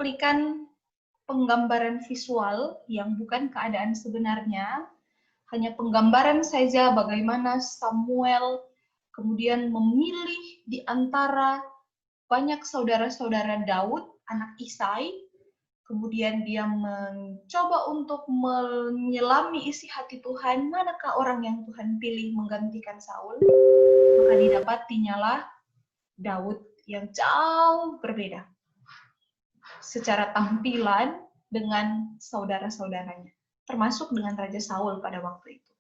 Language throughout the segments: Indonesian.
memberikan penggambaran visual yang bukan keadaan sebenarnya, hanya penggambaran saja bagaimana Samuel kemudian memilih di antara banyak saudara-saudara Daud, anak Isai, kemudian dia mencoba untuk menyelami isi hati Tuhan, manakah orang yang Tuhan pilih menggantikan Saul, maka didapatinya Daud yang jauh berbeda secara tampilan dengan saudara-saudaranya, termasuk dengan Raja Saul pada waktu itu.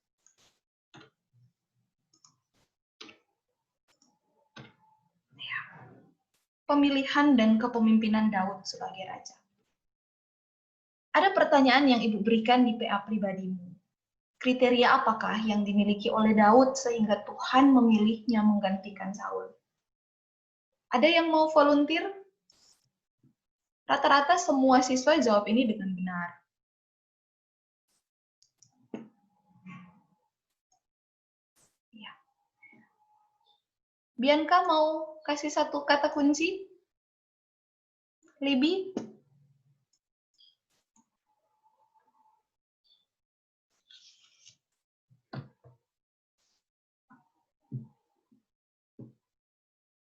Pemilihan dan kepemimpinan Daud sebagai raja. Ada pertanyaan yang Ibu berikan di PA pribadimu. Kriteria apakah yang dimiliki oleh Daud sehingga Tuhan memilihnya menggantikan Saul? Ada yang mau volunteer? Rata-rata semua siswa jawab ini dengan benar. Ya. Bianca mau kasih satu kata kunci? Libby?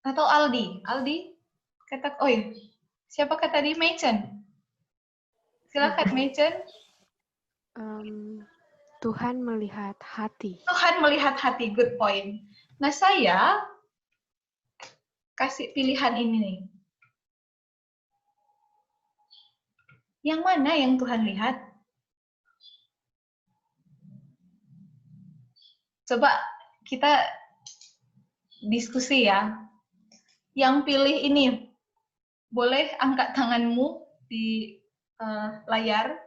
Atau Aldi? Aldi? Kata, oh iya. Siapakah tadi? Machen? Silakan, Machen. Tuhan melihat hati. Tuhan melihat hati, good point. Nah, saya kasih pilihan ini nih. Yang mana yang Tuhan lihat? Coba kita diskusi ya. Yang pilih ini, boleh angkat tanganmu di layar.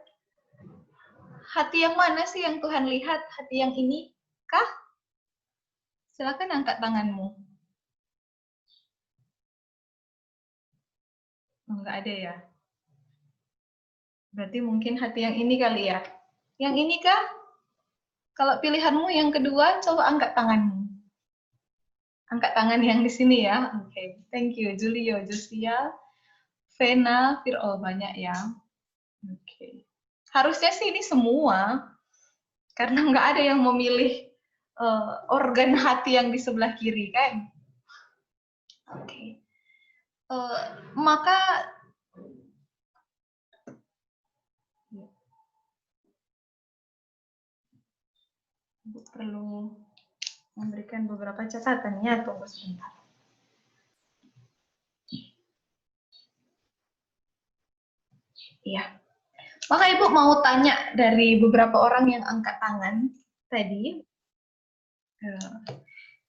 Hati yang mana sih yang Tuhan lihat? Hati yang ini kah? Silakan angkat tanganmu. Enggak ada ya? Berarti mungkin hati yang ini kali ya? Yang ini kah? Kalau pilihanmu yang kedua, coba angkat tanganmu. Angkat tangan yang di sini ya. Oke, thank you. Julio, Josia, Vena, oh banyak ya. Oke. Harusnya sih ini semua, karena nggak ada yang memilih organ hati yang di sebelah kiri kan. Oke. Maka Ibu perlu memberikan beberapa catatannya, tunggu sebentar. Iya. Maka Ibu mau tanya dari beberapa orang yang angkat tangan tadi.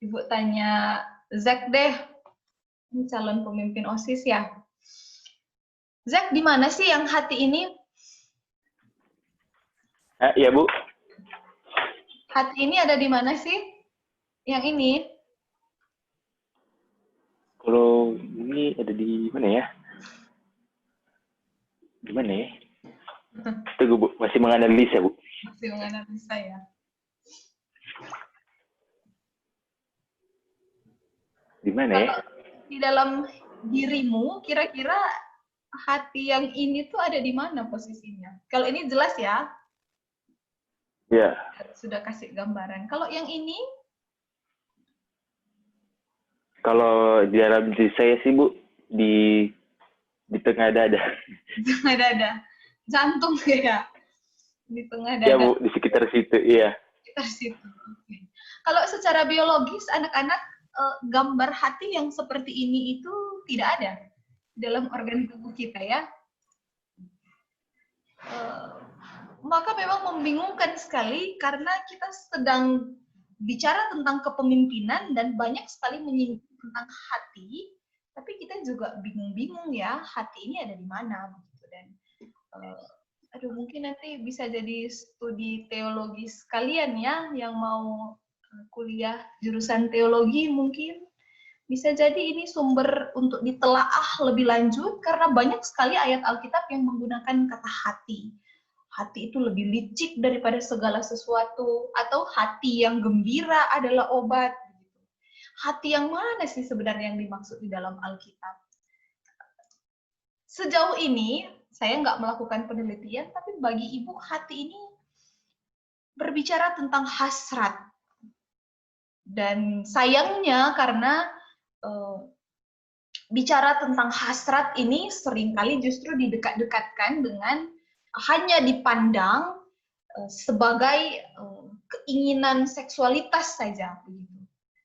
Ibu tanya Zack deh, ini calon pemimpin OSIS ya. Zack, di mana sih yang hati ini? Iya, Bu. Hati ini ada di mana sih? Yang ini? Kalau ini ada di mana ya? Di mana ya? Tunggu, Bu. Masih menganalisa, Bu. Masih menganalisa ya. Di mana ya? Di dalam dirimu, kira-kira hati yang ini tuh ada di mana posisinya? Kalau ini jelas ya? Ya. Sudah kasih gambaran. Kalau yang ini? Kalau di dalam diri saya sih, Bu, di tengah dada. Di tengah dada. Jantung ya? Di tengah dada. Ya, Bu, di sekitar situ, iya. Sekitar situ. Okay. Kalau secara biologis, anak-anak gambar hati yang seperti ini itu tidak ada dalam organ tubuh kita ya. Maka memang membingungkan sekali karena kita sedang bicara tentang kepemimpinan dan banyak sekali menyinggung tentang hati, tapi kita juga bingung-bingung ya, hati ini ada di mana begitu. Dan mungkin nanti bisa jadi studi teologi sekalian ya, yang mau kuliah jurusan teologi mungkin bisa jadi ini sumber untuk ditelaah lebih lanjut karena banyak sekali ayat Alkitab yang menggunakan kata hati. Hati itu lebih licik daripada segala sesuatu, atau hati yang gembira adalah obat. Hati yang mana sih sebenarnya yang dimaksud di dalam Alkitab? sejauh ini saya nggak melakukan penelitian, tapi bagi ibu hati ini berbicara tentang hasrat. Dan sayangnya karena bicara tentang hasrat ini seringkali justru didekat-dekatkan dengan hanya dipandang sebagai keinginan seksualitas saja begitu.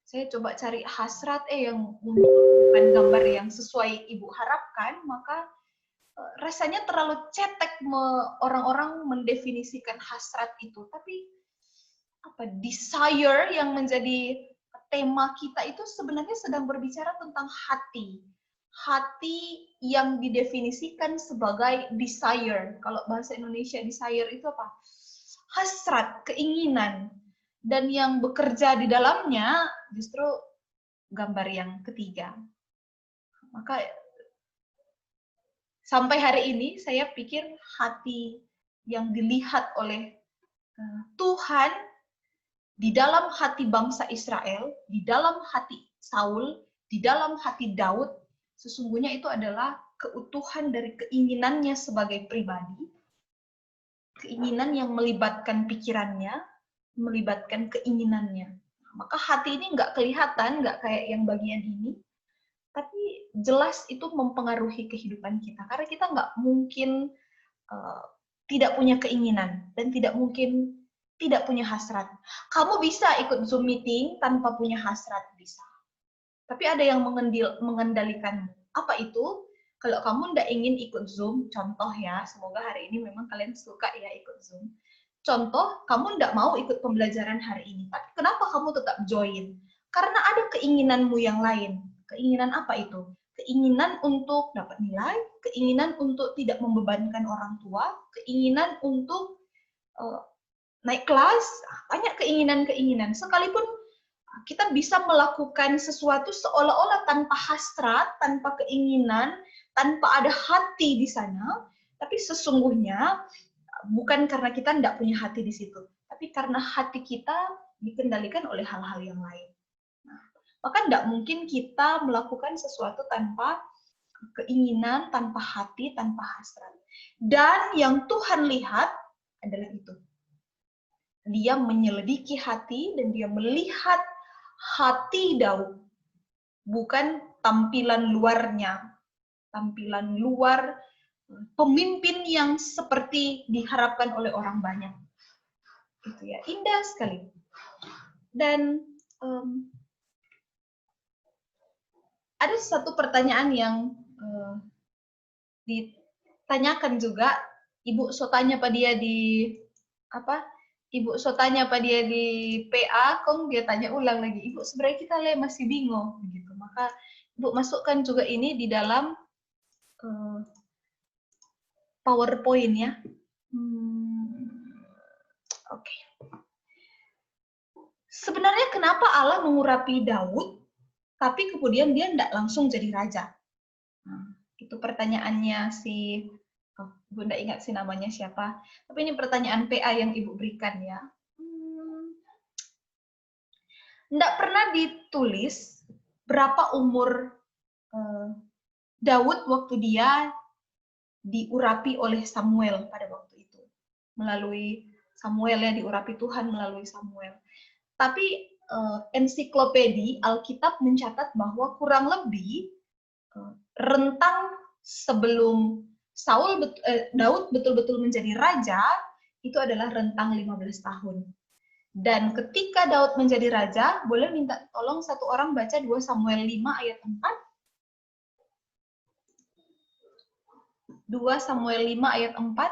Saya coba cari hasrat yang bukan gambar yang sesuai ibu harapkan, maka rasanya terlalu cetek orang-orang mendefinisikan hasrat itu. Tapi desire yang menjadi tema kita itu sebenarnya sedang berbicara tentang hati. Hati yang didefinisikan sebagai desire. Kalau bahasa Indonesia desire itu apa? Hasrat, keinginan. Dan yang bekerja di dalamnya justru gambar yang ketiga. Maka sampai hari ini saya pikir hati yang dilihat oleh Tuhan di dalam hati bangsa Israel, di dalam hati Saul, di dalam hati Daud, sesungguhnya itu adalah keutuhan dari keinginannya sebagai pribadi, keinginan yang melibatkan pikirannya, melibatkan keinginannya. Maka hati ini nggak kelihatan, nggak kayak yang bagian ini, tapi jelas itu mempengaruhi kehidupan kita. Karena kita nggak mungkin tidak punya keinginan, dan tidak mungkin tidak punya hasrat. Kamu bisa ikut Zoom meeting tanpa punya hasrat, bisa. Tapi ada yang mengendalikanmu. Apa itu? Kalau kamu nggak ingin ikut Zoom, contoh ya, semoga hari ini memang kalian suka ya ikut Zoom. Contoh, kamu nggak mau ikut pembelajaran hari ini, tapi kenapa kamu tetap join? Karena ada keinginanmu yang lain. Keinginan apa itu? Keinginan untuk dapat nilai, keinginan untuk tidak membebankan orang tua, keinginan untuk naik kelas, banyak keinginan-keinginan. Sekalipun kita bisa melakukan sesuatu seolah-olah tanpa hasrat, tanpa keinginan, tanpa ada hati di sana, tapi sesungguhnya bukan karena kita tidak punya hati di situ, tapi karena hati kita dikendalikan oleh hal-hal yang lain. Nah, maka tidak mungkin kita melakukan sesuatu tanpa keinginan, tanpa hati, tanpa hasrat. Dan yang Tuhan lihat adalah itu. Dia menyelidiki hati dan dia melihat hati Daud, bukan tampilan luarnya, tampilan luar pemimpin yang seperti diharapkan oleh orang banyak. Gitu ya, indah sekali. Dan ada satu pertanyaan yang ditanyakan juga, Ibu Sotanya Pak dia di Ibu Sotanya Pak dia di PA, kong dia tanya ulang lagi, Ibu sebenarnya kita masih bingung gitu. Maka Ibu masukkan juga ini di dalam PowerPoint ya. Oke. Sebenarnya kenapa Allah mengurapi Daud, tapi kemudian dia tidak langsung jadi raja? Nah, itu pertanyaannya si, Ibu tidak ingat sih namanya siapa, tapi ini pertanyaan PA yang Ibu berikan ya. Tidak pernah ditulis berapa umur Daud waktu dia diurapi oleh Samuel pada waktu itu. Melalui Samuel ya, diurapi Tuhan melalui Samuel. Tapi ensiklopedi Alkitab mencatat bahwa kurang lebih rentang sebelum Daud betul-betul menjadi raja, itu adalah rentang 15 tahun. Dan ketika Daud menjadi raja, boleh minta tolong satu orang baca 2 Samuel 5 ayat 4. 2 Samuel 5 ayat 4.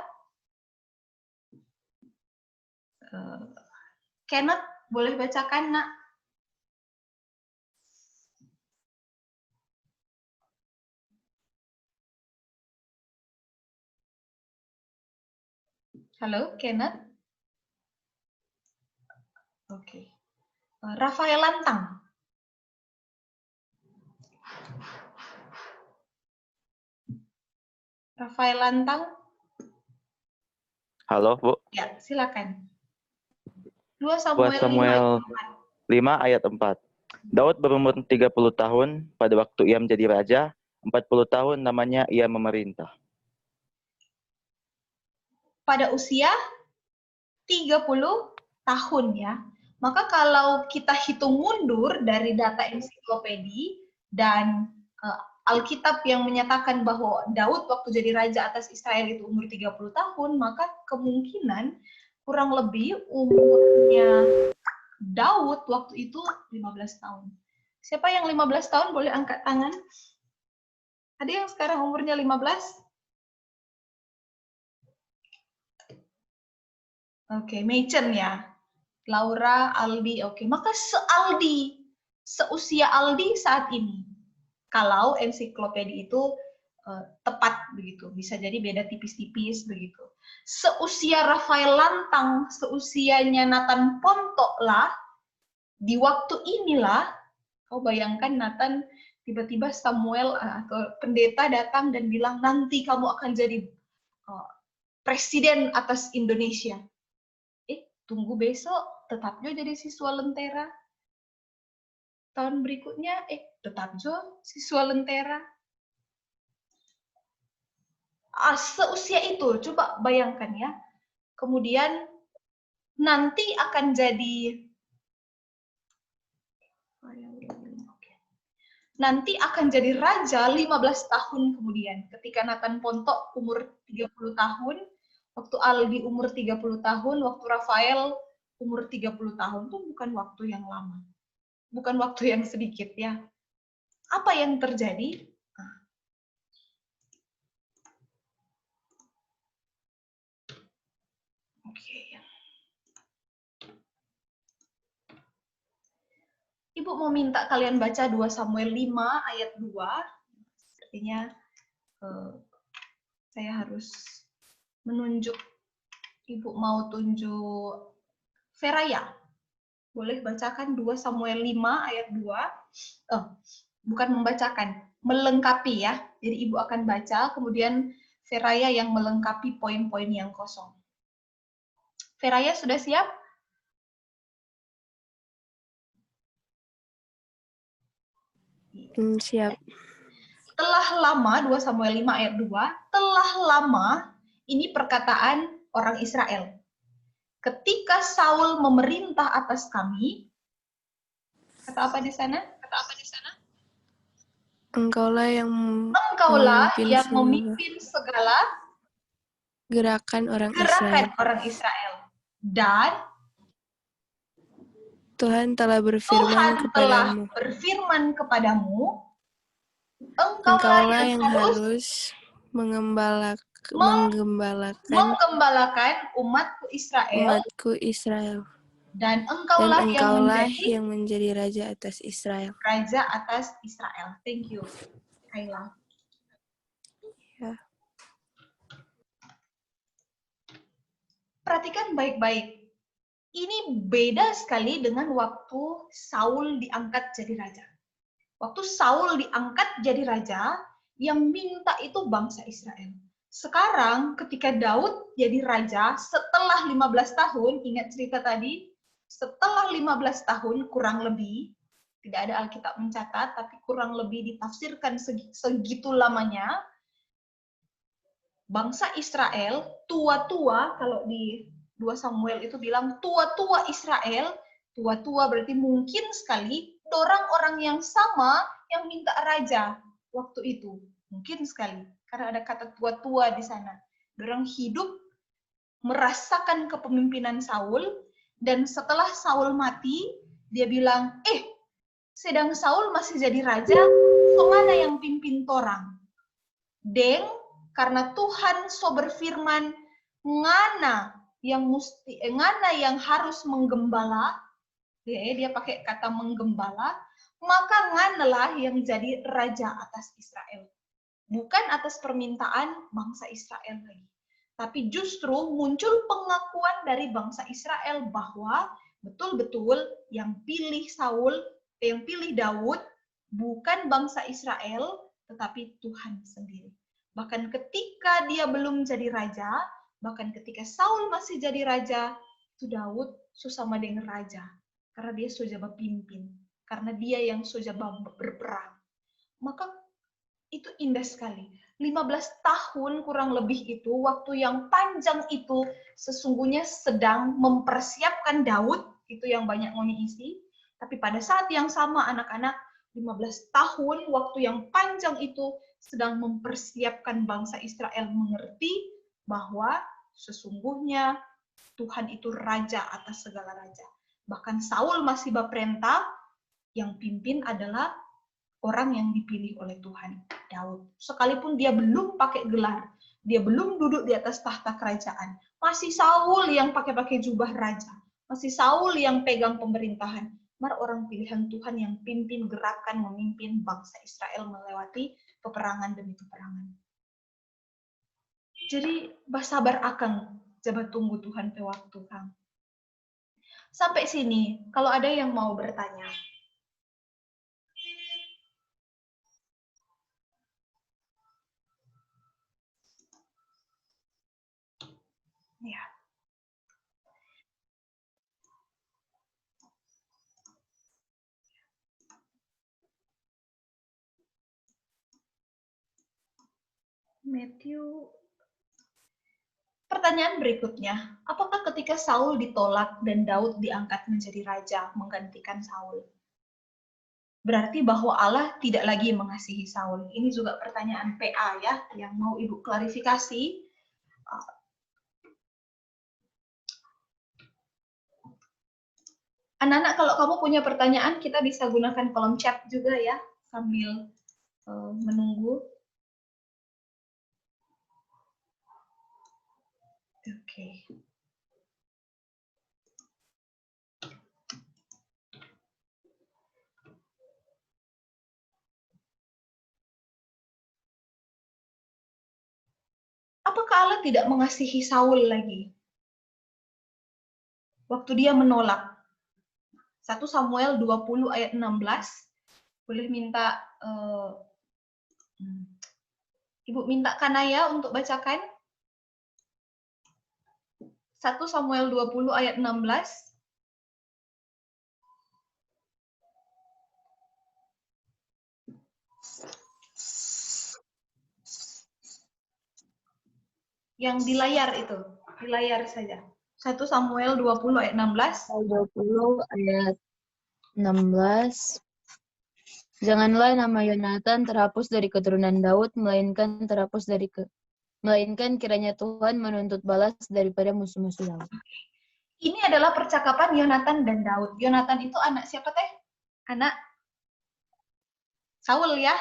Kenneth, boleh bacakan, Nak? Halo, Kenneth? Oke. Rafael Lantang. Rafael Lantang. Halo, Bu. Ya, silakan. 2 Samuel 5 ayat 4. Daud berumur 30 tahun pada waktu ia menjadi raja. 40 tahun namanya ia memerintah. Pada usia 30 tahun ya. Maka kalau kita hitung mundur dari data ensiklopedi dan Alkitab yang menyatakan bahwa Daud waktu jadi raja atas Israel itu umur 30 tahun, maka kemungkinan kurang lebih umurnya Daud waktu itu 15 tahun. Siapa yang 15 tahun boleh angkat tangan? Ada yang sekarang umurnya 15? Oke, Machen ya. Laura, Aldi, oke. Maka seusia Aldi saat ini. Kalau ensiklopedi itu tepat begitu, bisa jadi beda tipis-tipis begitu. Seusia Rafael Lantang, seusianya Nathan Pontok lah, di waktu inilah, kau bayangkan Nathan tiba-tiba Samuel atau pendeta datang dan bilang nanti kamu akan jadi presiden atas Indonesia. Tunggu besok, tetapnya jadi siswa lentera. Tahun berikutnya, tetap jo siswa lentera. Seusia itu, coba bayangkan ya. Kemudian nanti akan jadi raja 15 tahun kemudian. Ketika Nathan Pontok umur 30 tahun, waktu Aldi umur 30 tahun, waktu Rafael umur 30 tahun, itu bukan waktu yang lama. Bukan waktu yang sedikit ya. Apa yang terjadi? Ibu mau minta kalian baca 2 Samuel 5 ayat 2. Sepertinya saya harus menunjuk. Ibu mau tunjuk Feraya. Boleh bacakan 2 Samuel 5 ayat 2. Bukan membacakan, melengkapi ya. Jadi ibu akan baca, kemudian Feraya yang melengkapi poin-poin yang kosong. Feraya sudah siap? Siap. Telah lama, 2 Samuel 5 ayat 2, telah lama, ini perkataan orang Israel. Ketika Saul memerintah atas kami, kata apa di sana? Engkaulah yang memimpin segala gerakan orang Israel. Dan Tuhan telah berfirman kepadamu, engkaulah yang harus menggembalakan umatku Israel. Dan engkaulah yang menjadi raja atas Israel. Thank you, Kayla. Ya. Perhatikan baik-baik. Ini beda sekali dengan waktu Saul diangkat jadi raja. Waktu Saul diangkat jadi raja, yang minta itu bangsa Israel. Sekarang ketika Daud jadi raja, setelah 15 tahun, ingat cerita tadi, setelah 15 tahun kurang lebih, tidak ada Alkitab mencatat, tapi kurang lebih ditafsirkan segitu lamanya, bangsa Israel, tua-tua, kalau di 2 Samuel itu bilang tua-tua Israel, tua-tua berarti mungkin sekali orang-orang yang sama yang minta raja waktu itu. Mungkin sekali, karena ada kata tua-tua di sana. Orang hidup merasakan kepemimpinan Saul, dan setelah Saul mati, dia bilang, sedang Saul masih jadi raja, so mana yang pimpin torang? Deng, karena Tuhan so berfirman, ngana yang harus menggembala, dia pakai kata menggembala, maka nganalah yang jadi raja atas Israel. Bukan atas permintaan bangsa Israel lagi. Tapi justru muncul pengakuan dari bangsa Israel bahwa betul-betul yang pilih Daud bukan bangsa Israel, tetapi Tuhan sendiri. Bahkan ketika dia belum jadi raja, bahkan ketika Saul masih jadi raja, itu Daud susama dengan raja. Karena dia sudah berpimpin. Karena dia yang sudah berperang. Maka Itu indah sekali. 15 tahun kurang lebih itu, waktu yang panjang itu sesungguhnya sedang mempersiapkan Daud, itu yang banyak Moni isi. Tapi pada saat yang sama anak-anak, 15 tahun waktu yang panjang itu sedang mempersiapkan bangsa Israel mengerti bahwa sesungguhnya Tuhan itu raja atas segala raja. Bahkan Saul masih berperintah, yang pimpin adalah orang yang dipilih oleh Tuhan, Daud. Sekalipun dia belum pakai gelar, dia belum duduk di atas tahta kerajaan, masih Saul yang pakai jubah raja, masih Saul yang pegang pemerintahan. Mar orang pilihan Tuhan yang pimpin gerakan memimpin bangsa Israel melewati peperangan demi peperangan. Jadi bersabar akang, coba tunggu Tuhan pe waktu kang. Sampai sini, kalau ada yang mau bertanya. Ya. Matthew. Pertanyaan berikutnya, apakah ketika Saul ditolak dan Daud diangkat menjadi raja menggantikan Saul? Berarti bahwa Allah tidak lagi mengasihi Saul. Ini juga pertanyaan PA ya, yang mau Ibu klarifikasi. Anak-anak, kalau kamu punya pertanyaan, kita bisa gunakan kolom chat juga ya, sambil menunggu. Oke. Apakah Allah tidak mengasihi Saul lagi? Waktu dia menolak. 1 Samuel 20 ayat 16. Boleh minta Ibu minta Kanaya untuk bacakan. 1 Samuel 20 ayat 16. Yang di layar itu, di layar saja. 1 Samuel 20 ayat 16. 20 ayat 16. Janganlah nama Yonatan terhapus dari keturunan Daud, melainkan kiranya Tuhan menuntut balas daripada musuh-musuh Daud. Ini adalah percakapan Yonatan dan Daud. Yonatan itu anak siapa teh? Anak Saul ya.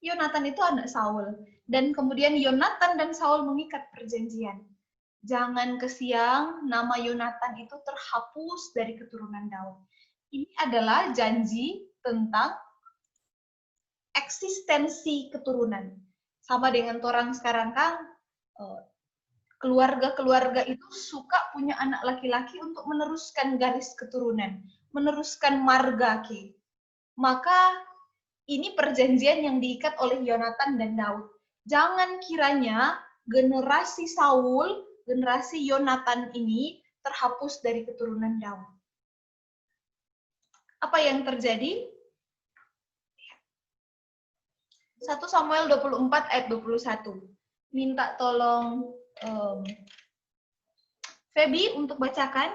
Yonatan itu anak Saul. Dan kemudian Yonatan dan Saul mengikat perjanjian. Jangan kesiang nama Yonatan itu terhapus dari keturunan Daud. Ini adalah janji tentang eksistensi keturunan. Sama dengan orang sekarang kan, keluarga-keluarga itu suka punya anak laki-laki untuk meneruskan garis keturunan, meneruskan marga ki. Maka ini perjanjian yang diikat oleh Yonatan dan Daud. Jangan kiranya generasi Saul, generasi Yonatan ini terhapus dari keturunan Daud. Apa yang terjadi? 1 Samuel 24 ayat 21. Minta tolong Feby untuk bacakan.